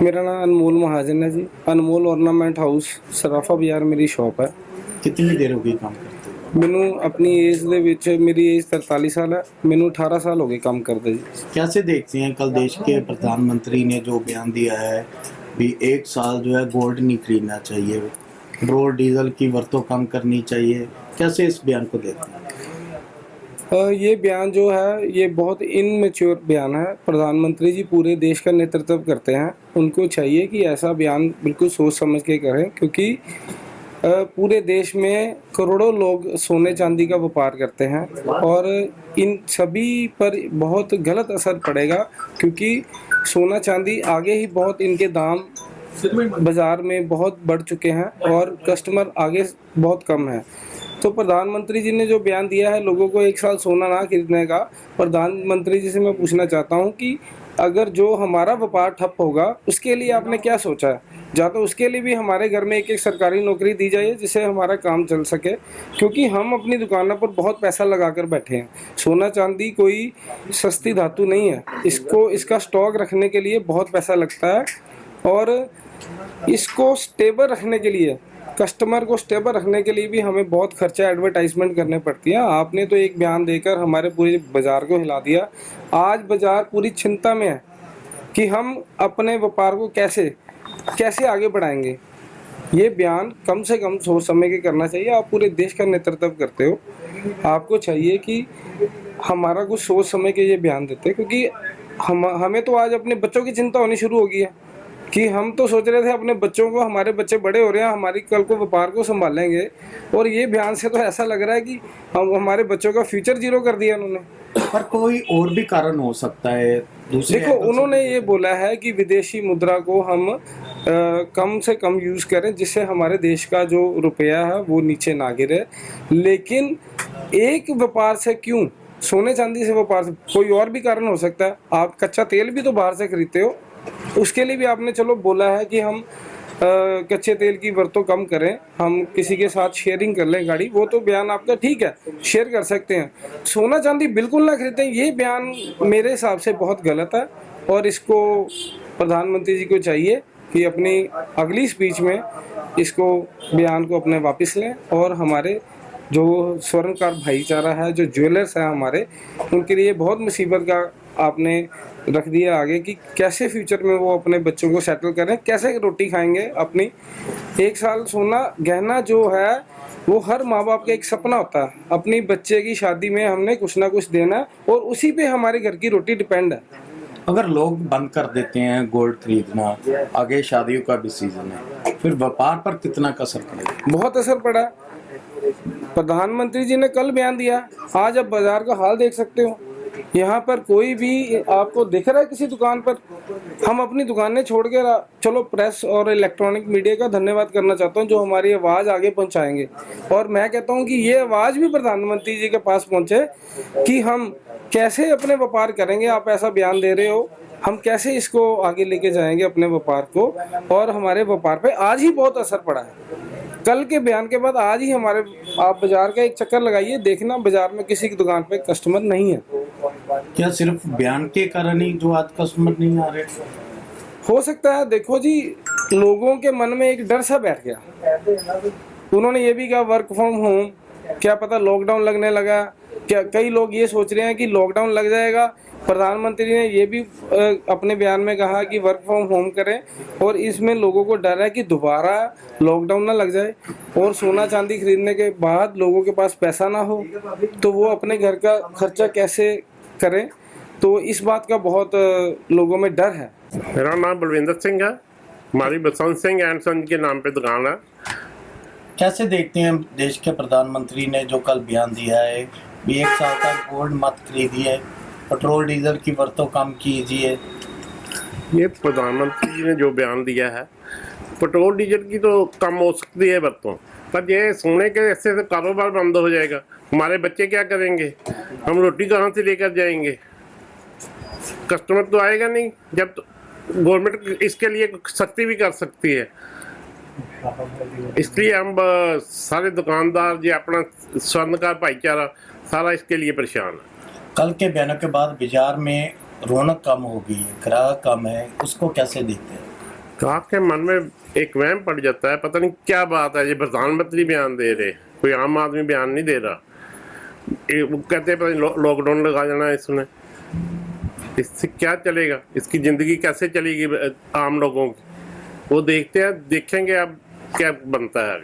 मेरा नाम अनमोल महाजन है जी। अनमोल ऑर्नामेंट हाउस सराफा बाजार मेरी शॉप है। कितनी देर हो गई काम करते हुए? ਮੈਨੂੰ अपनी एज ਦੇ ਵਿੱਚ मेरी एज 43 साल है। ਮੈਨੂੰ 18 साल हो गए काम करते जी। कैसे देखते हैं कल देश के प्रधानमंत्री ने जो बयान दिया है भी 1 साल जो है गोल्ड नहीं खरीदना चाहिए, पेट्रोल डीजल की वरतों कम करनी चाहिए, कैसे इस बयान को देखते हैं? ये बयान जो है ये बहुत इनमेच्योर बयान है। प्रधानमंत्री जी पूरे देश का नेतृत्व करते हैं, उनको चाहिए कि ऐसा बयान बिल्कुल सोच समझ के करें, क्योंकि पूरे देश में करोड़ों लोग सोने चांदी का व्यापार करते हैं और इन सभी पर बहुत गलत असर पड़ेगा, क्योंकि सोना चांदी आगे ही बहुत इनके दाम बाज़ार में बहुत बढ़ चुके हैं और कस्टमर आगे बहुत कम है। तो प्रधानमंत्री जी ने जो बयान दिया है लोगों को 1 साल सोना ना खरीदने का, प्रधानमंत्री जी से मैं पूछना चाहता हूं कि अगर जो हमारा व्यापार ठप होगा उसके लिए आपने क्या सोचा है? या तो उसके लिए भी हमारे घर में एक एक सरकारी नौकरी दी जाए जिससे हमारा काम चल सके, क्योंकि हम अपनी दुकानों पर बहुत पैसा लगाकर बैठे हैं। सोना चांदी कोई सस्ती धातु नहीं है, इसका स्टॉक रखने के लिए बहुत पैसा लगता है और इसको स्टेबल रखने के लिए, कस्टमर को स्टेबल रखने के लिए भी हमें बहुत खर्चा एडवर्टाइजमेंट करने पड़ती है। आपने तो एक बयान देकर हमारे पूरे बाज़ार को हिला दिया। आज बाज़ार पूरी चिंता में है कि हम अपने व्यापार को कैसे आगे बढ़ाएंगे। ये बयान कम से कम सोच समझ के करना चाहिए। आप पूरे देश का नेतृत्व करते हो, आपको चाहिए कि हमारा कुछ सोच समझ के ये बयान देते, क्योंकि हमें तो आज अपने बच्चों की चिंता होनी शुरू हो गई है कि हम तो सोच रहे थे अपने बच्चों को, हमारे बच्चे बड़े हो रहे हैं, हमारी कल को व्यापार को संभालेंगे, और ये बयान से तो ऐसा लग रहा है कि हमारे बच्चों का फ्यूचर जीरो कर दिया उन्होंने। पर कोई और भी कारण हो सकता है दूसरे? देखो, उन्होंने ये बोला है कि विदेशी मुद्रा को हम कम से कम यूज़ करें जिससे हमारे देश का जो रुपया है वो नीचे ना गिरे। लेकिन एक व्यापार से क्यों, सोने चांदी से व्यापार से कोई और भी कारण हो सकता है। आप कच्चा तेल भी तो बाहर से खरीदते हो, उसके लिए भी आपने चलो बोला है कि हम कच्चे तेल की वरतों कम करें, हम किसी के साथ शेयरिंग कर लें गाड़ी, वो तो बयान आपका ठीक है, शेयर कर सकते हैं। सोना चांदी बिल्कुल ना खरीदें, ये बयान मेरे हिसाब से बहुत गलत है और इसको प्रधानमंत्री जी को चाहिए कि अपनी अगली स्पीच में इसको बयान को अपने वापस लें और हमारे जो स्वर्णकार भाईचारा है, जो ज्वेलर्स हैं हमारे, उनके लिए बहुत मुसीबत का आपने रख दिया आगे कि कैसे फ्यूचर में वो अपने बच्चों को सेटल करें, कैसे रोटी खाएंगे अपनी। 1 साल सोना गहना जो है वो हर माँ बाप का एक सपना होता है, अपनी बच्चे की शादी में हमने कुछ ना कुछ देना है और उसी पे हमारे घर की रोटी डिपेंड है। अगर लोग बंद कर देते हैं गोल्ड खरीदना, आगे शादियों का भी सीजन है, फिर व्यापार पर कितना असर पड़ेगा? बहुत असर पड़ा है। प्रधानमंत्री जी ने कल बयान दिया, आज आप बाजार का हाल देख सकते हो। यहाँ पर कोई भी आपको दिख रहा है किसी दुकान पर? हम अपनी दुकानें छोड़ के चलो प्रेस और इलेक्ट्रॉनिक मीडिया का धन्यवाद करना चाहता हूँ जो हमारी आवाज़ आगे पहुँचाएंगे, और मैं कहता हूँ कि ये आवाज़ भी प्रधानमंत्री जी के पास पहुँचे कि हम कैसे अपने व्यापार करेंगे। आप ऐसा बयान दे रहे हो, हम कैसे इसको आगे लेके जाएंगे अपने व्यापार को, और हमारे व्यापार पे आज ही बहुत असर पड़ा है। कल के बयान के बाद आज ही हमारे, आप बाजार का एक चक्कर लगाइए, देखना बाजार में किसी की दुकान पे कस्टमर नहीं है। क्या सिर्फ बयान के कारण ही जो आज कस्टमर नहीं आ रहे? हो सकता है, देखो जी, लोगों के मन में एक डर सा बैठ गया। उन्होंने ये भी कहा वर्क फ्रॉम होम, क्या पता लॉकडाउन लगने लगा, क्या कई लोग ये सोच रहे हैं कि लॉकडाउन लग जाएगा। प्रधानमंत्री ने ये भी अपने बयान में कहा कि वर्क फ्रॉम होम करें, और इसमें लोगों को डर है कि दोबारा लॉकडाउन ना लग जाए और सोना चांदी खरीदने के बाद लोगों के पास पैसा ना हो तो वो अपने घर का खर्चा कैसे करें। तो इस बात का बहुत लोगों में डर है। मेरा नाम बलविंदर सिंह है, हमारी बसंत सिंह एंड सन के नाम पे दुकान है। कैसे देखते हैं देश के प्रधानमंत्री ने जो कल बयान दिया है भी 1 साल तक गोल्ड मत खरीदिए, पेट्रोल डीजल की वरतों कम कीजिए? ये प्रधानमंत्री जी ने जो बयान दिया है, पेट्रोल डीजल की तो कम हो सकती है वरतों, पर ये सोने के ऐसे से कारोबार बंद हो जाएगा, हमारे बच्चे क्या करेंगे, हम रोटी कहाँ से लेकर जाएंगे? कस्टमर तो आएगा नहीं जब गवर्नमेंट इसके लिए सख्ती भी कर सकती है। इसलिए हम सारे दुकानदार जो अपना स्वर्णकार भाईचारा सारा इसके लिए परेशान है। कल के बयानों के बाद बाजार में रौनक कम हो गई है, ग्राहक कम है, उसको कैसे देखते हैं? तो आपके मन में एक वहम पड़ जाता है, पता नहीं क्या बात है, ये प्रधानमंत्री बयान दे रहे, कोई आम आदमी बयान नहीं दे रहा। वो कहते हैं पता नहीं लॉकडाउन लगा जाना है इसने, इससे क्या चलेगा, इसकी ज़िंदगी कैसे चलेगी आम लोगों की, वो देखते हैं, देखेंगे अब क्या बनता है।